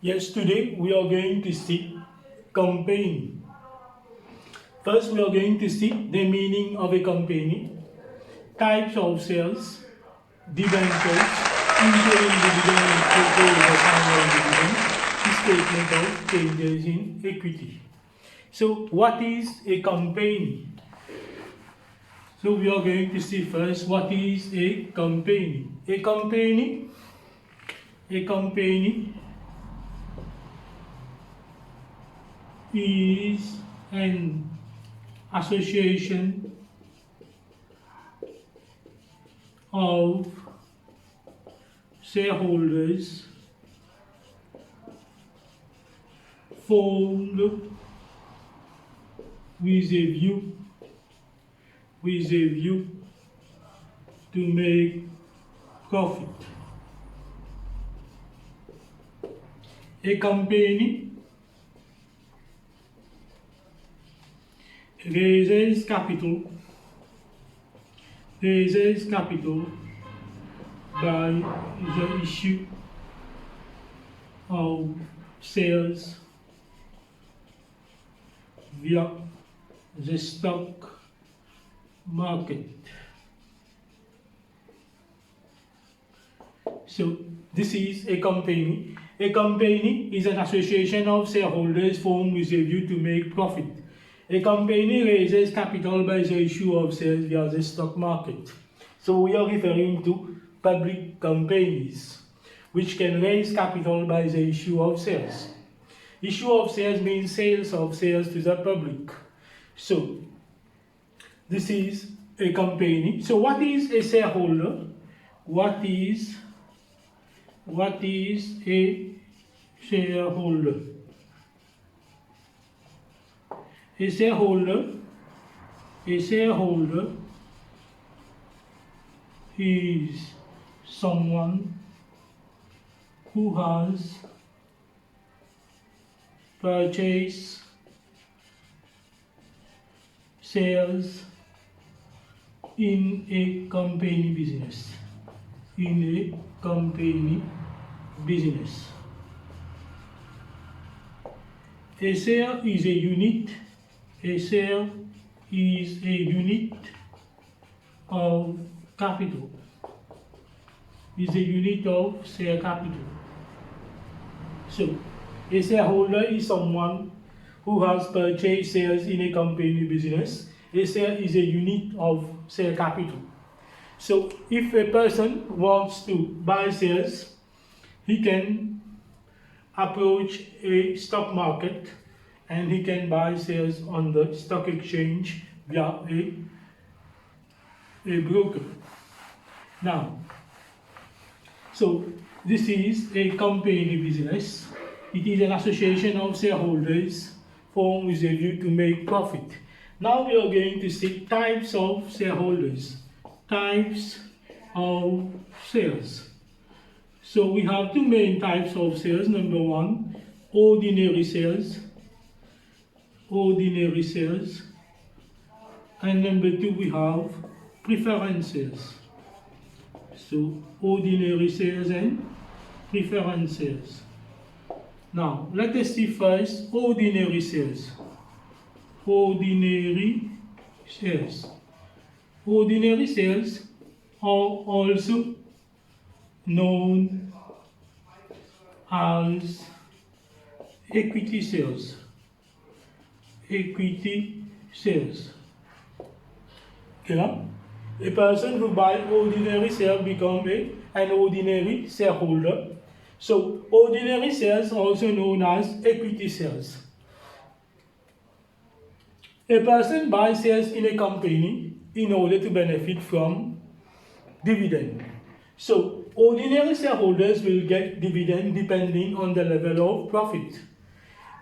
Yes, today we are going to see campaign. First, we are going to see the meaning of a campaign, types of sales, debentures, interim dividend and proposed annual dividend, statement of changes in equity. So, what is a campaign? So, we are going to see first what is a campaign. A campaign is an association of shareholders formed with a view to make profit. A company raises capital by the issue of shares via the stock market. So this is a company. A company is an association of shareholders formed with a view to make profit. A company raises capital by the issue of shares via the stock market. So we are referring to public companies which can raise capital by the issue of shares. Issue of shares means sales of shares to the public. So this is a company. So what is a shareholder? What is a shareholder? A shareholder is someone who has purchased shares in a company business. A share is a unit. A share is a unit of capital. Is a unit of share capital. So, a shareholder is someone who has purchased shares in a company business. A share is a unit of share capital. So, if a person wants to buy shares, he can approach a stock market and he can buy shares on the stock exchange via a broker. Now, so this is a company business. It is an association of shareholders formed with a view to make profit. Now we are going to see types of shareholders. Types of shares. So we have two main types of shares. Number one, ordinary shares. And number two, we have preference shares. So ordinary shares and preference shares. Now let us see first ordinary shares. Ordinary shares are also known as equity shares. Okay. A person who buys ordinary shares becomes an ordinary shareholder. So ordinary shares are also known as equity shares. A person buys shares in a company in order to benefit from dividend. So ordinary shareholders will get dividend depending on the level of profit.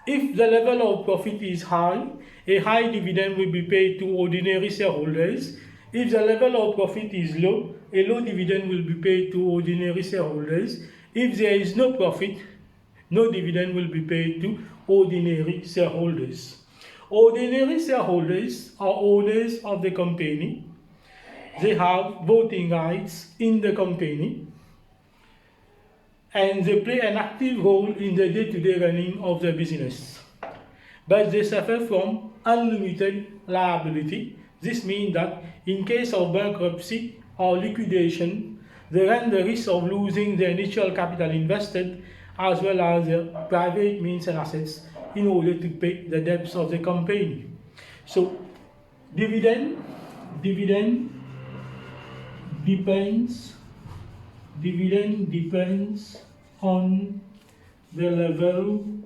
If the level of profit is high, a high dividend will be paid to ordinary shareholders. If the level of profit is low, a low dividend will be paid to ordinary shareholders. If there is no profit, no dividend will be paid to ordinary shareholders. Ordinary shareholders are owners of the company. They have voting rights in the company. and they play an active role in the day-to-day running of the business. But they suffer from unlimited liability. This means that in case of bankruptcy or liquidation, they run the risk of losing the initial capital invested as well as their private means and assets in order to pay the debts of the company. So dividend depends on the level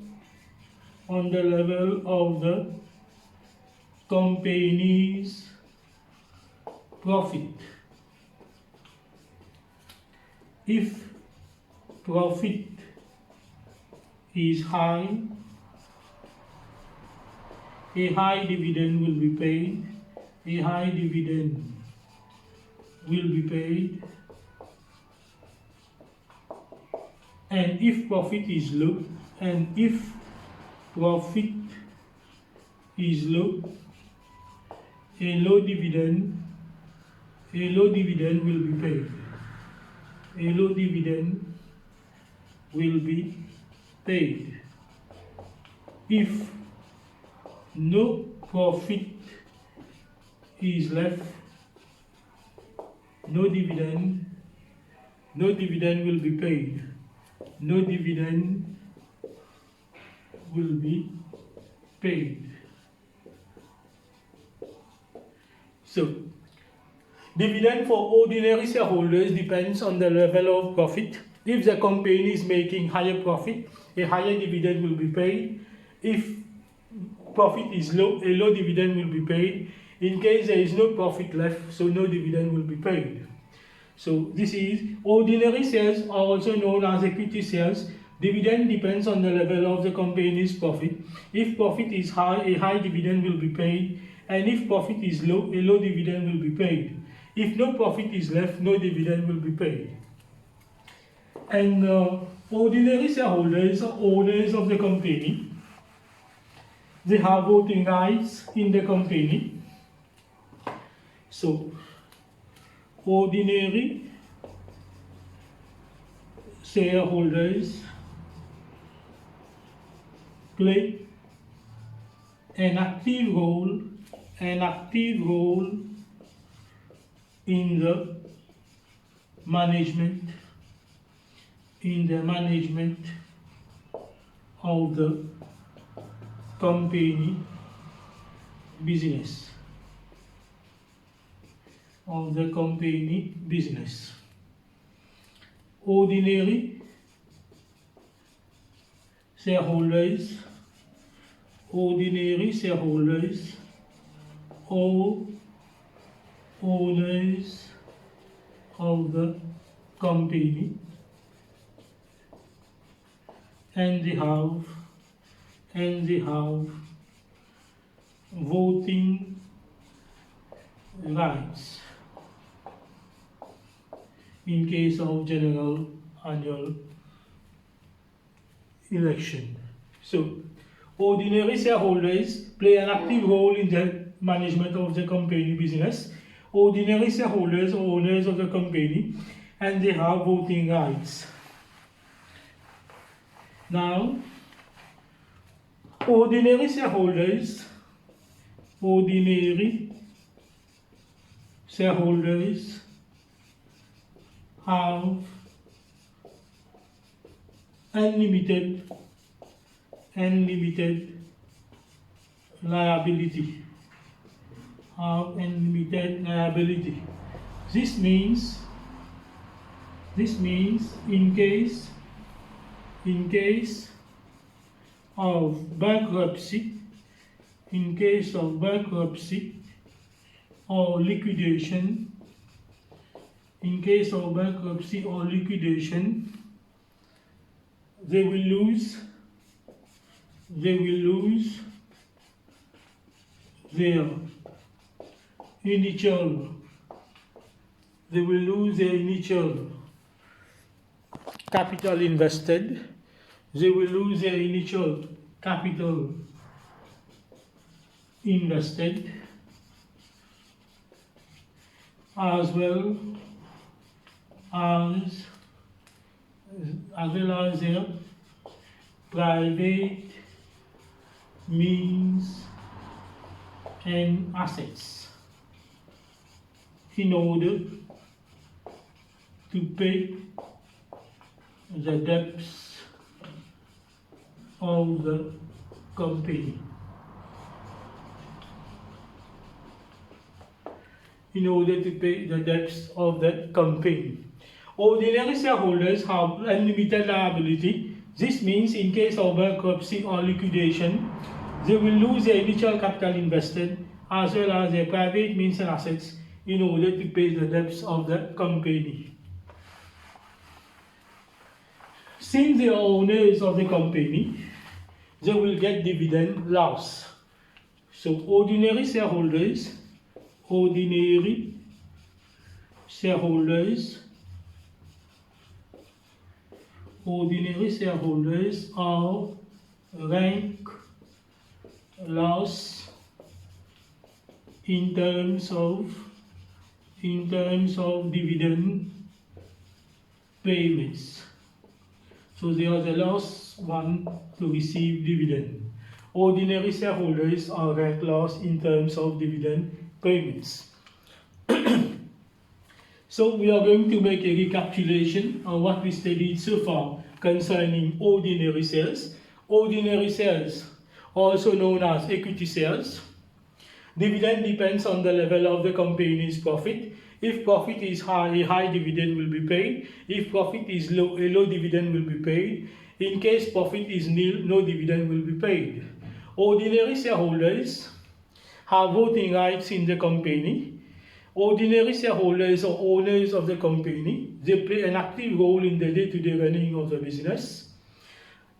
of the company's profit. If profit is high, a high dividend will be paid. A high dividend will be paid. And if profit is low, a low dividend will be paid. A low dividend will be paid. If no profit is left, no dividend will be paid. No dividend will be paid. So, dividend for ordinary shareholders depends on the level of profit. If the company is making higher profit, a higher dividend will be paid. If profit is low, a low dividend will be paid. In case there is no profit left, so no dividend will be paid. So this is ordinary shares are also known as equity shares. Dividend depends on the level of the company's profit. If profit is high, a high dividend will be paid. And if profit is low, a low dividend will be paid. If no profit is left, no dividend will be paid. And ordinary shareholders are owners of the company. They have voting rights in the company. So, ordinary shareholders play an active role in the management of the company business. Ordinary shareholders or owners of the company, and they have voting rights in case of general annual election. So, ordinary shareholders play an active role in the management of the company business. Ordinary shareholders are owners of the company and they have voting rights. Now, ordinary shareholders have unlimited liability. This means in case of bankruptcy or liquidation, they will lose their initial capital invested. They will lose their initial capital invested, as well as as well as their private means and assets in order to pay the debts of the company. In order to pay the debts of the company. Ordinary shareholders have unlimited liability. This means in case of bankruptcy or liquidation, they will lose their initial capital invested as well as their private means and assets in order to pay the debts of the company. Since they are owners of the company, they will get dividend loss. So ordinary shareholders are rank loss in terms of dividend payments. So they are the last one to receive dividend. Ordinary shareholders are rank loss in terms of dividend payments. So we are going to make a recapitulation of what we studied so far concerning ordinary shares. Ordinary shares, also known as equity shares. Dividend depends on the level of the company's profit. If profit is high, a high dividend will be paid. If profit is low, a low dividend will be paid. In case profit is nil, no dividend will be paid. Ordinary shareholders have voting rights in the company. Ordinary shareholders are owners of the company. They play an active role in the day-to-day running of the business.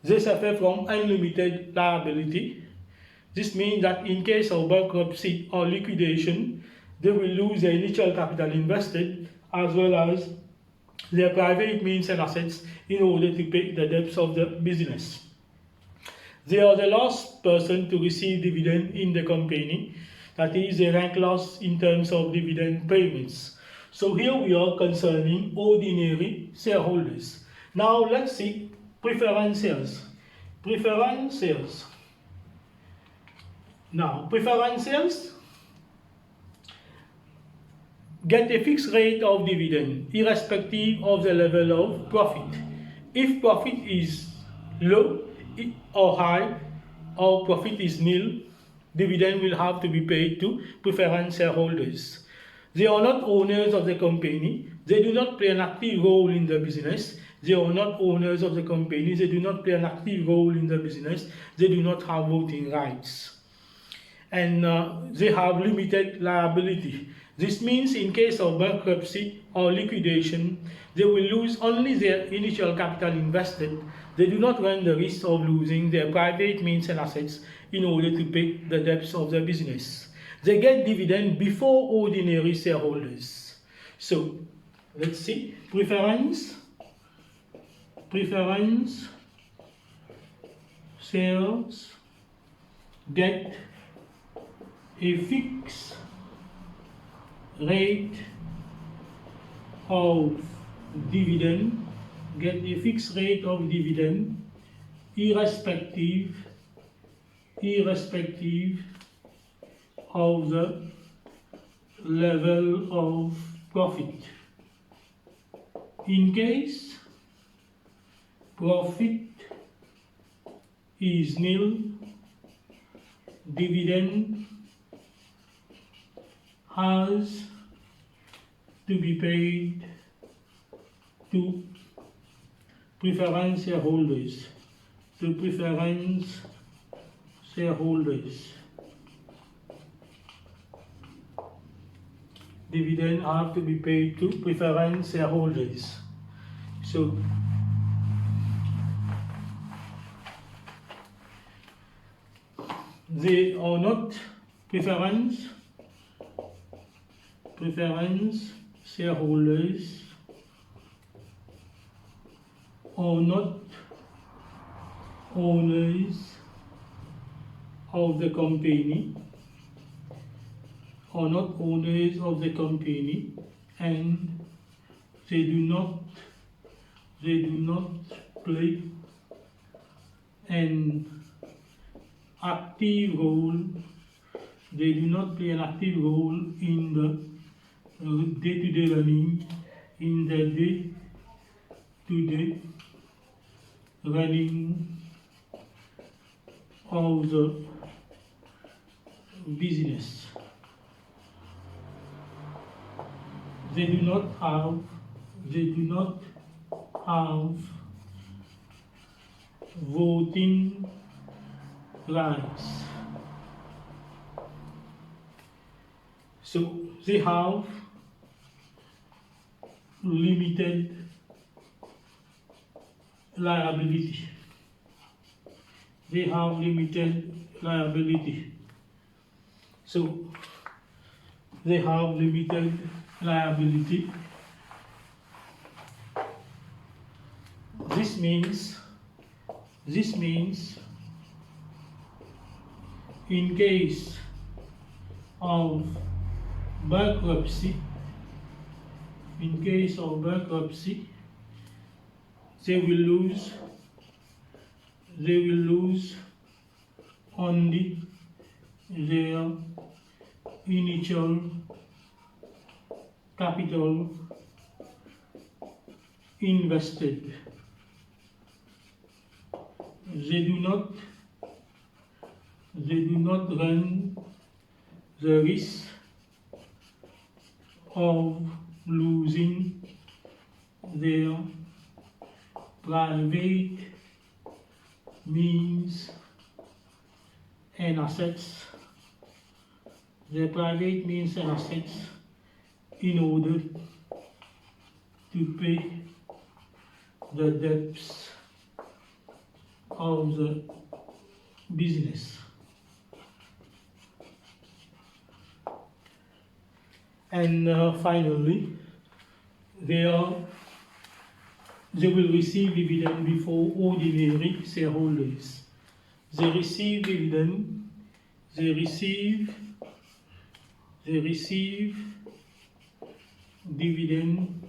They suffer from unlimited liability. This means that in case of bankruptcy or liquidation, they will lose their initial capital invested as well as their private means and assets in order to pay the debts of the business. They are the last person to receive dividend in the company. That is a rank loss in terms of dividend payments. So here we are concerning ordinary shareholders. Now let's see preference shares. Preference shares. Now preference shares get a fixed rate of dividend irrespective of the level of profit. If profit is low or high or profit is nil, dividend will have to be paid to preference shareholders. They are not owners of the company. They do not play an active role in the business. They are not owners of the company. They do not play an active role in the business. They do not have voting rights. And they have limited liability. This means in case of bankruptcy or liquidation, they will lose only their initial capital invested. They do not run the risk of losing their private means and assets in order to pay the debts of their business. They get dividend before ordinary shareholders. So let's see. Preference shares get a fixed rate of dividend, irrespective of the level of profit. In case profit is nil, dividend has to be paid to preference shareholders. Dividend have to be paid to preference shareholders. So they are not preference shareholders are not owners of the company, and they do not they do not play an active role. They do not play an active role in the day-to-day running, in the day-to-day running of the business. They do not have voting rights. So they have limited liability. They have limited liability. So they have limited liability. This means in case of bankruptcy, they will lose only their initial capital invested. They do not run the risk of losing their private means and assets, in order to pay the debts of the business. And finally, they will receive dividend before ordinary shareholders. They receive dividend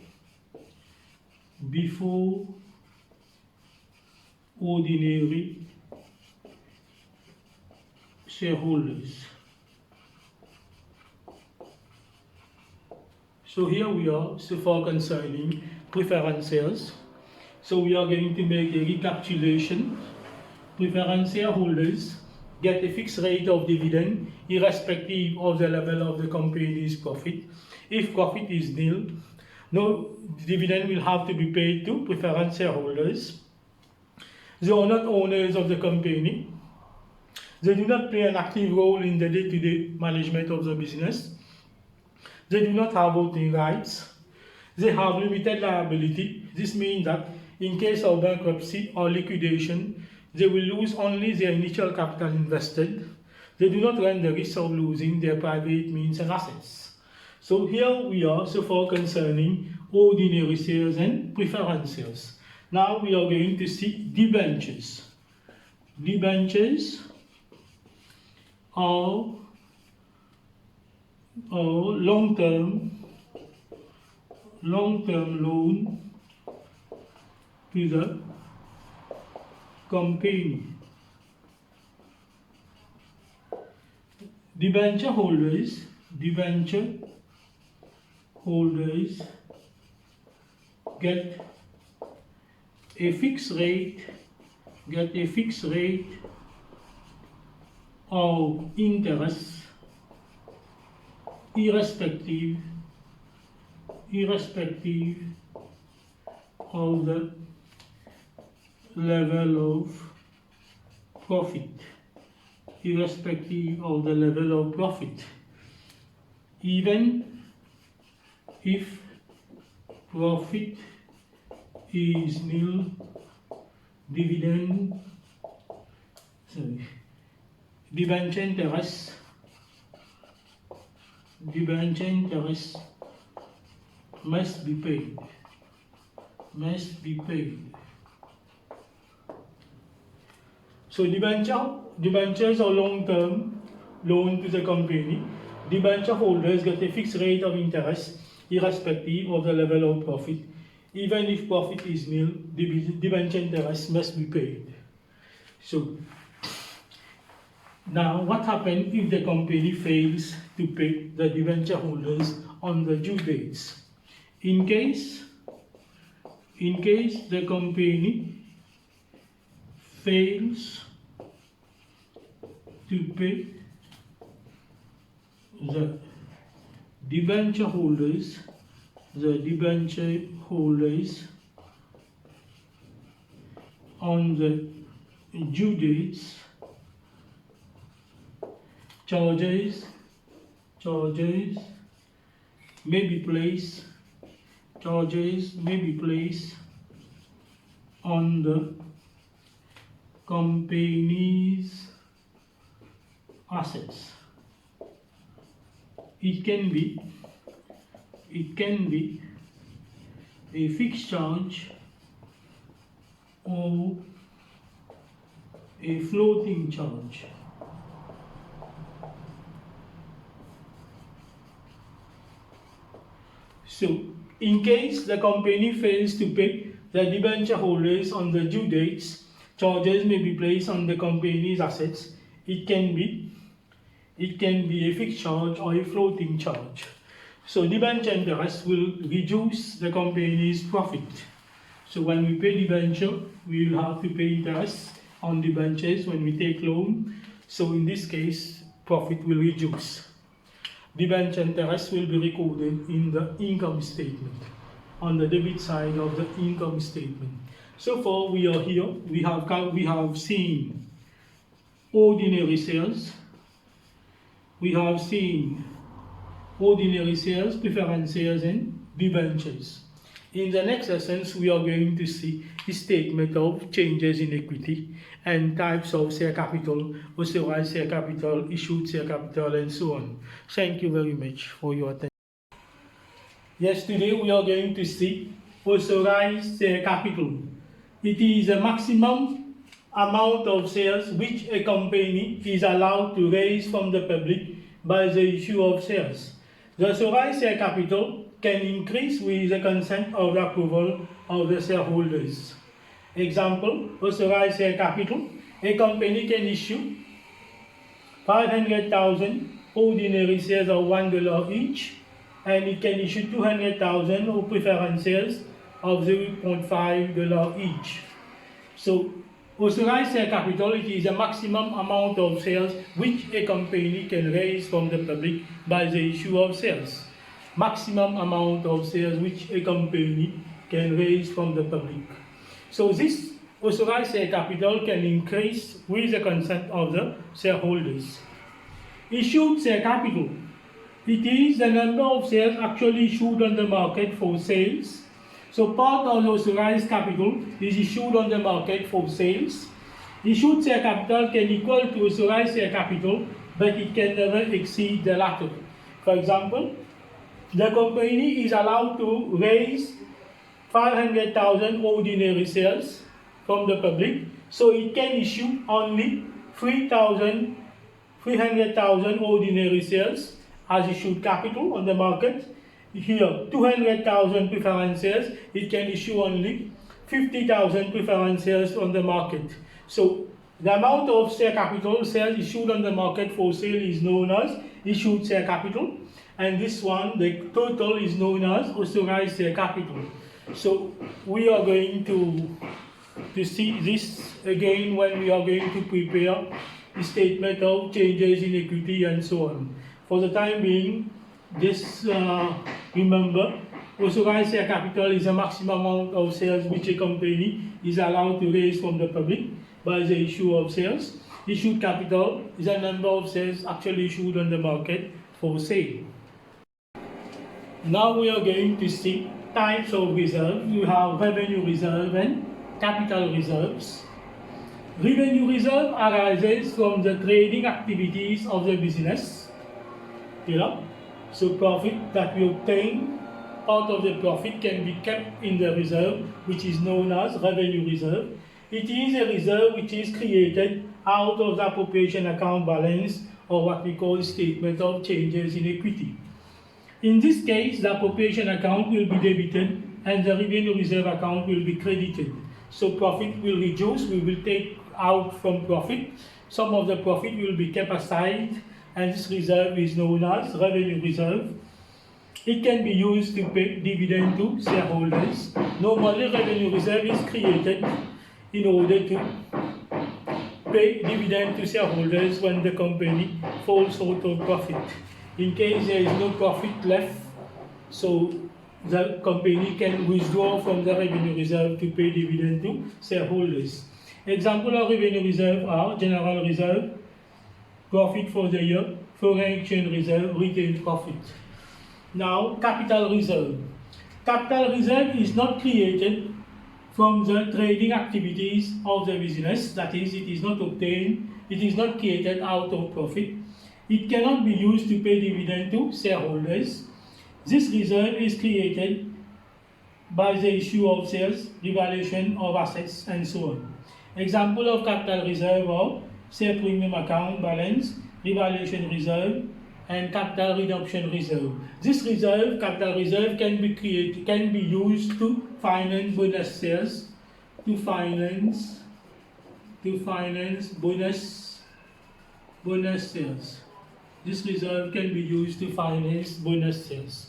before ordinary shareholders. So here we are, so far concerning preference shares. So we are going to make a recapitulation. Preference shareholders get a fixed rate of dividend irrespective of the level of the company's profit. If profit is nil, no dividend will have to be paid to preference shareholders. They are not owners of the company. They do not play an active role in the day-to-day management of the business. They do not have voting rights. They have limited liability. This means that in case of bankruptcy or liquidation, they will lose only their initial capital invested. They do not run the risk of losing their private means and assets. So here we are, so far concerning ordinary shares and preference shares. Now we are going to see debentures. Debentures are long-term loan to the company. Debenture holders get a fixed rate of interest irrespective of the level of profit. Even if profit is nil, debenture interest must be paid. So debentures are long-term loan to the company. Debenture holders get a fixed rate of interest irrespective of the level of profit. Even if profit is nil, the debenture interest must be paid. So now what happens if the company fails to pay the debenture holders on the due dates? In case the company fails to pay the debenture holders on the due dates, charges may be placed on the company's assets. It can be a fixed charge or a floating charge. So, in case the company fails to pay the debenture holders on the due dates, charges may be placed on the company's assets. It can be a fixed charge or a floating charge. So debenture interest will reduce the company's profit. So when we pay debenture, we will have to pay interest on debentures when we take loan. So in this case, profit will reduce. Debenture interest will be recorded in the income statement, on the debit side of the income statement. So far we are here, we have seen ordinary sales, we have seen ordinary sales, preference shares, and debentures. In the next lessons, we are going to see the statement of changes in equity and types of share capital, authorized share capital, issued share capital, and so on. Thank you very much for your attention. Yes, today we are going to see authorized share capital. It is a maximum amount of shares which a company is allowed to raise from the public by the issue of shares. The authorized share capital can increase with the consent or the approval of the shareholders. Example, authorized share capital. A company can issue 500,000 ordinary shares of $1 each, and it can issue 200,000 of preference shares of $0.5 each. So, authorized share capital, it is a maximum amount of shares which a company can raise from the public by the issue of shares. Maximum amount of shares which a company can raise from the public. So this authorized share capital can increase with the consent of the shareholders. Issued share capital. It is the number of shares actually issued on the market for sales. So part of the authorized capital is issued on the market for sales. Issued share capital can equal to authorized share capital, but it can never exceed the latter. For example, the company is allowed to raise 500,000 ordinary shares from the public, so it can issue only 300,000 ordinary shares as issued capital on the market. Here, 200,000 preference shares, it can issue only 50,000 preference shares on the market. So, the amount of share capital shares issued on the market for sale is known as issued share capital, and this one, the total, is known as authorized share capital. So, we are going to see this again when we are going to prepare the statement of changes in equity and so on. For the time being, just remember, authorized share capital is a maximum amount of shares which a company is allowed to raise from the public by the issue of shares. Issued capital is a number of shares actually issued on the market for sale. Now we are going to see types of reserves. You have revenue reserve and capital reserves. Revenue reserve arises from the trading activities of the business. So profit that we obtain, part of the profit can be kept in the reserve, which is known as revenue reserve. It is a reserve which is created out of the appropriation account balance, or what we call statement of changes in equity. In this case, the appropriation account will be debited and the revenue reserve account will be credited. So profit will reduce, we will take out from profit. Some of the profit will be kept aside, and this reserve is known as revenue reserve. It can be used to pay dividend to shareholders. Normally, revenue reserve is created in order to pay dividend to shareholders when the company falls short of profit. In case there is no profit left, so the company can withdraw from the revenue reserve to pay dividend to shareholders. Example of revenue reserve are general reserve, profit for the year, foreign exchange reserve, retained profit. Now, capital reserve. Capital reserve is not created from the trading activities of the business, that is, it is not obtained, it is not created out of profit. It cannot be used to pay dividend to shareholders. This reserve is created by the issue of shares, revaluation of assets, and so on. Example of capital reserve are share premium account balance, revaluation reserve, and capital redemption reserve. This reserve, capital reserve, can be used to finance bonus shares, to finance bonus shares. This reserve can be used to finance bonus shares.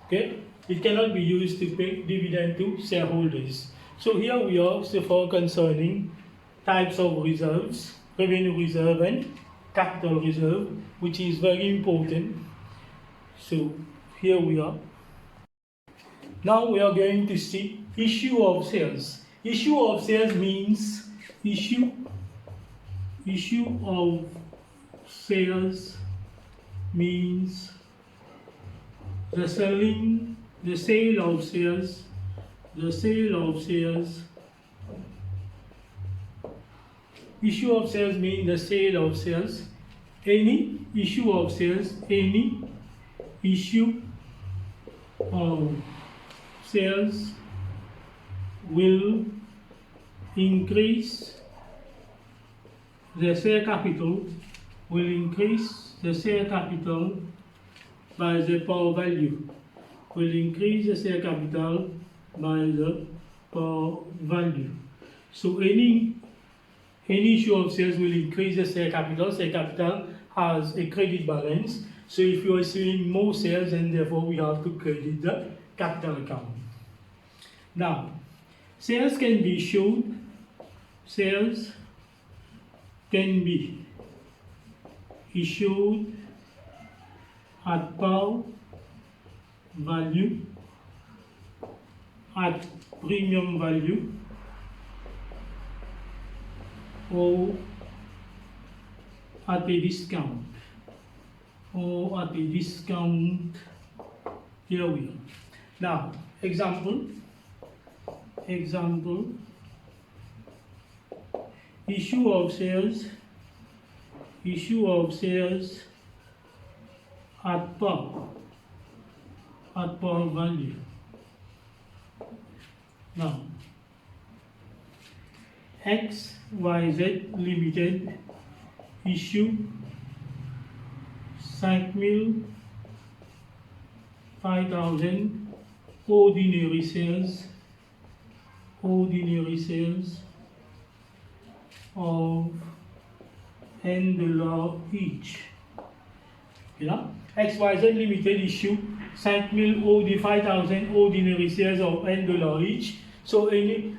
Okay, it cannot be used to pay dividend to shareholders. So here we are so far concerning types of reserves, revenue reserve and capital reserve, which is very important. So here we are. Now we are going to see issue of shares. Issue of shares means issue of shares means the sale of shares. Issue of shares means the sale of shares. Any issue of shares, any issue of shares will increase the share capital, by the par value, So any issue of shares will increase the share capital. Share capital has a credit balance. So if you are issuing more shares, then therefore we have to credit the capital account. Now, shares can be issued. Shares can be issued at par value, at premium value, or at a discount, Here we are. Now, example, issue of shares at par value. Now, XYZ Limited issue 5,000 ordinary shares of $10 each. XYZ Limited issue 5,000 ordinary shares of $10 each. So any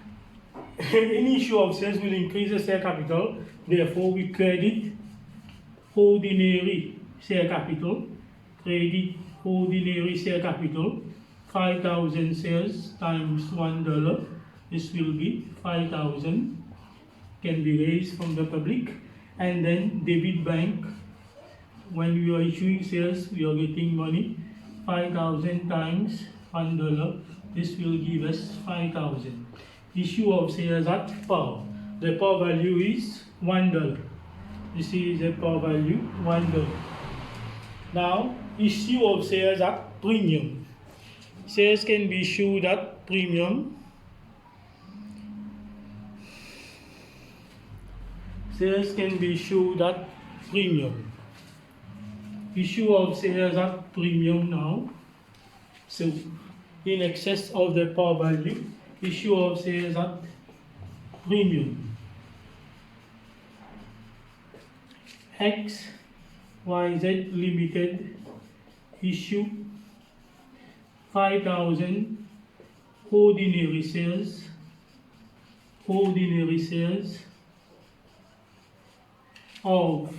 issue of shares will increase the share capital. Therefore, we credit ordinary share capital. 5,000 shares times $1. This will be 5,000. Can be raised from the public. And then debit bank. When we are issuing shares, we are getting money. 5,000 times $1. This will give us 5,000. Issue of shares at par. The par value is $1. This is the par value, $1. Now, issue of shares at premium. Shares can be issued at premium. Issue of shares at premium now. So, in excess of the par value, issue of shares at premium. XYZ Limited issue 5,000 ordinary shares of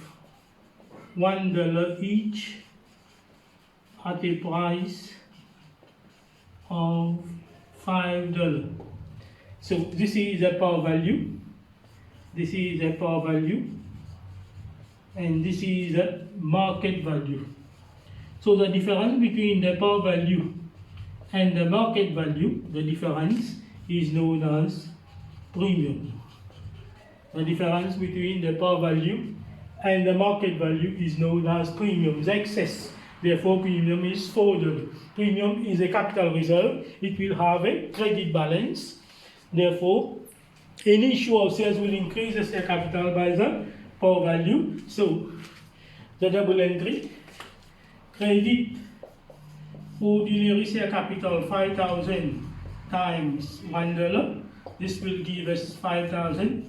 $1 each at a price of $5. So this is a par value, this is a par value, and this is a market value. So the difference between the par value and the market value, the difference is known as premium. The difference between the par value and the market value is known as premium, the excess. Therefore, premium is $4. Premium is a capital reserve. It will have a credit balance. Therefore, any issue of shares will increase the share capital by the par value. So, the double entry, credit ordinary share capital 5,000 times $1. This will give us 5,000.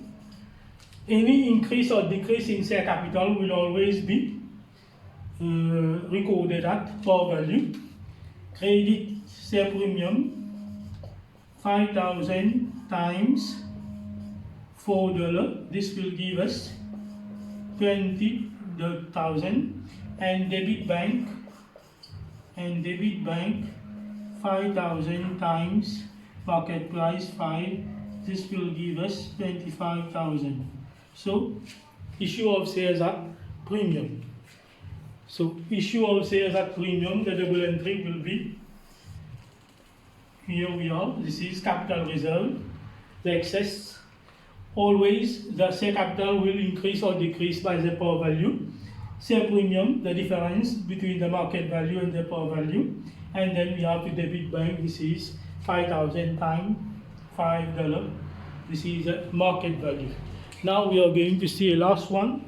Any increase or decrease in share capital will always be recorded at par value. Credit share premium 5,000 times $4. This will give us 20,000. And debit bank 5,000 times market price 5. This will give us 25,000. So issue of shares at premium. So issue of shares at premium, the double entry will be, here we are, this is capital reserve, the excess. Always the share capital will increase or decrease by the par value. Share premium, the difference between the market value and the par value. And then we have the debit bank, this is 5,000 times $5. This is the market value. Now we are going to see a last one.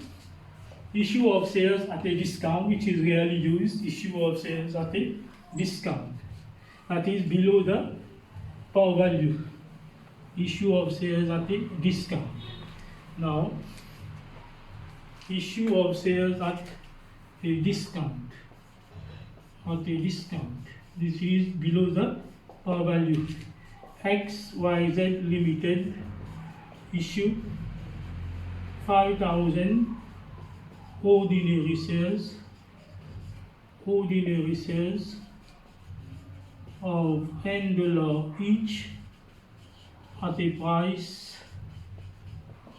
Issue of shares at a discount, which is rarely used. Issue of shares at a discount. That is below the par value. Issue of shares at a discount. Now, issue of shares at a discount. This is below the par value. XYZ Limited issue 5,000 ordinary shares of $10 each at a price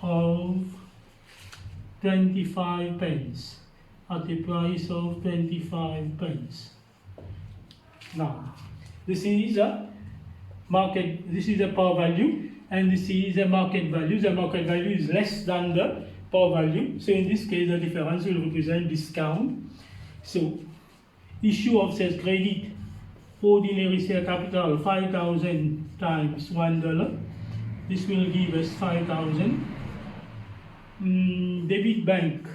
of 25 pence. Now, this is a market, this is a par value, and this is a market value. The market value is less than the par value. So in this case, the difference will represent discount. So issue of shares credit ordinary share capital 5,000 times $1. This will give us 5,000. Debit bank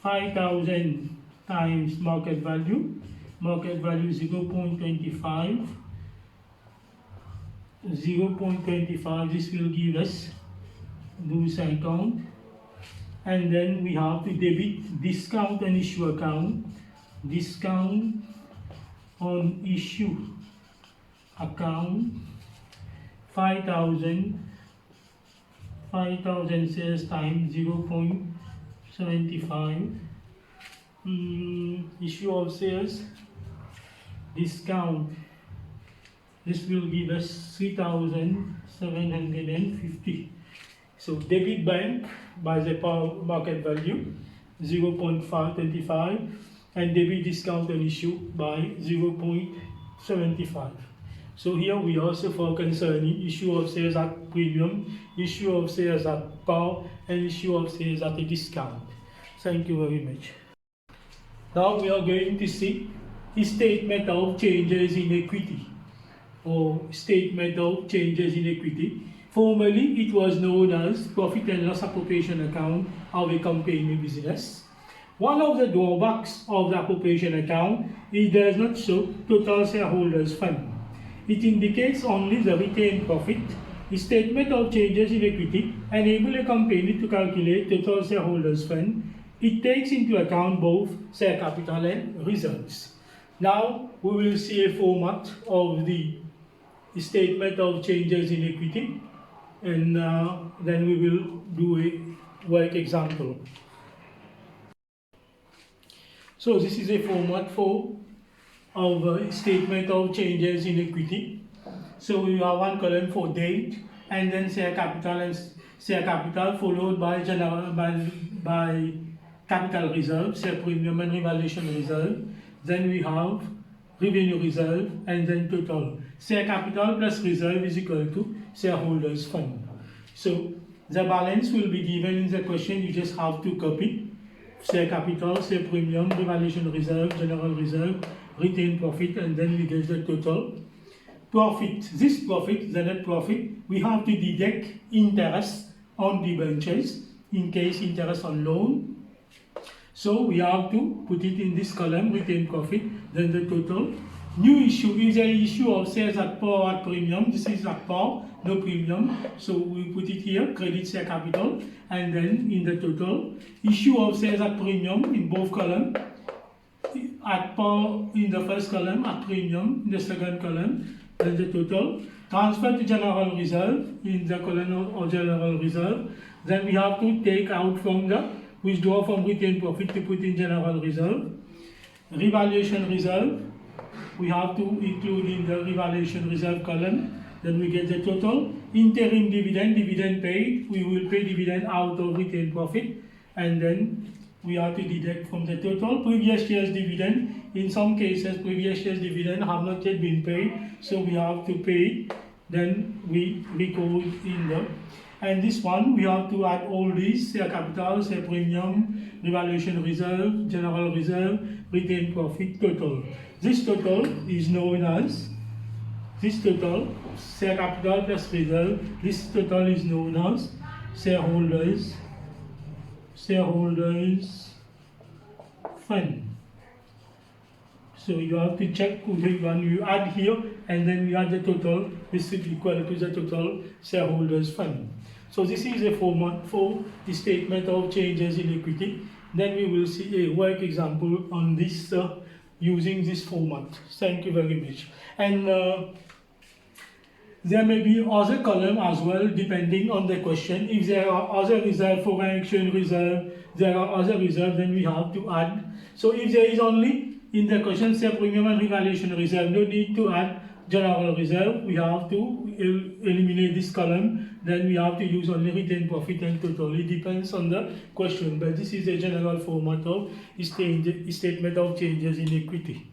5,000 times market value 0.25. This will give us those account. And then we have to debit discount and issue account. Discount on issue account 5,000 shares times 0.75. Issue of shares discount, this will give us 3,750. So debit bank by the market value 0.525 and debit discount on issue by 0.75. So here we also for concerning issue of shares at premium, issue of shares at par, and issue of shares at a discount. Thank you very much. Now we are going to see the statement of changes in equity, or statement of changes in equity. Formerly, it was known as profit and loss appropriation account of a company business. One of the drawbacks of the appropriation account is it does not show total shareholders' fund. it indicates only the retained profit. The statement of changes in equity enable a company to calculate total shareholders' fund. It takes into account both share capital and reserves. Now we will see a format of the statement of changes in equity, and then we will do a work example. So this is a format of a statement of changes in equity. So we have one column for date, and then share capital followed by by capital reserve, share premium and revaluation reserve. Then we have revenue reserve, and then total. Share capital plus reserve is equal to shareholders fund. So the balance will be given in the question. You just have to copy share capital, share premium, revaluation reserve, general reserve, retained profit, and then we get the total. Profit, this profit, the net profit, we have to deduct interest on debentures, in case interest on loan. So we have to put it in this column, retained profit, then the total. New issue is an issue of shares at par at premium. This is at par, no premium. So we put it here, credit share capital, and then in the total, issue of shares at premium in both columns. At par in the first column, at premium in the second column, then the total. Transfer to general reserve in the column of general reserve. Then we have to take out from the withdraw from retained profit to put in general reserve. Revaluation reserve, we have to include in the revaluation reserve column. Then we get the total. Interim dividend paid, we will pay dividend out of retained profit, and then we have to deduct from the total. Previous year's dividend, in some cases previous year's dividend have not yet been paid, so we have to pay, then we record in the, and this one we have to add all these: share capital, share premium, revaluation reserve, general reserve, retained profit, total. This total is known as, this total, share capital plus reserve, this total is known as shareholders fund. So you have to check when you add here, and then we add the total. This is equal to the total shareholders fund. So this is a format for the statement of changes in equity. Then we will see a work example on this using this format. Thank you very much. And there may be other column as well depending on the question. If there are other reserve, foreign exchange reserve, there are other reserve, then we have to add. So if there is only in the question share premium and revaluation reserve, no need to add general reserve. We have to eliminate this column. Then we have to use only retained profit and total. It depends on the question, but this is a general format of statement of changes in equity.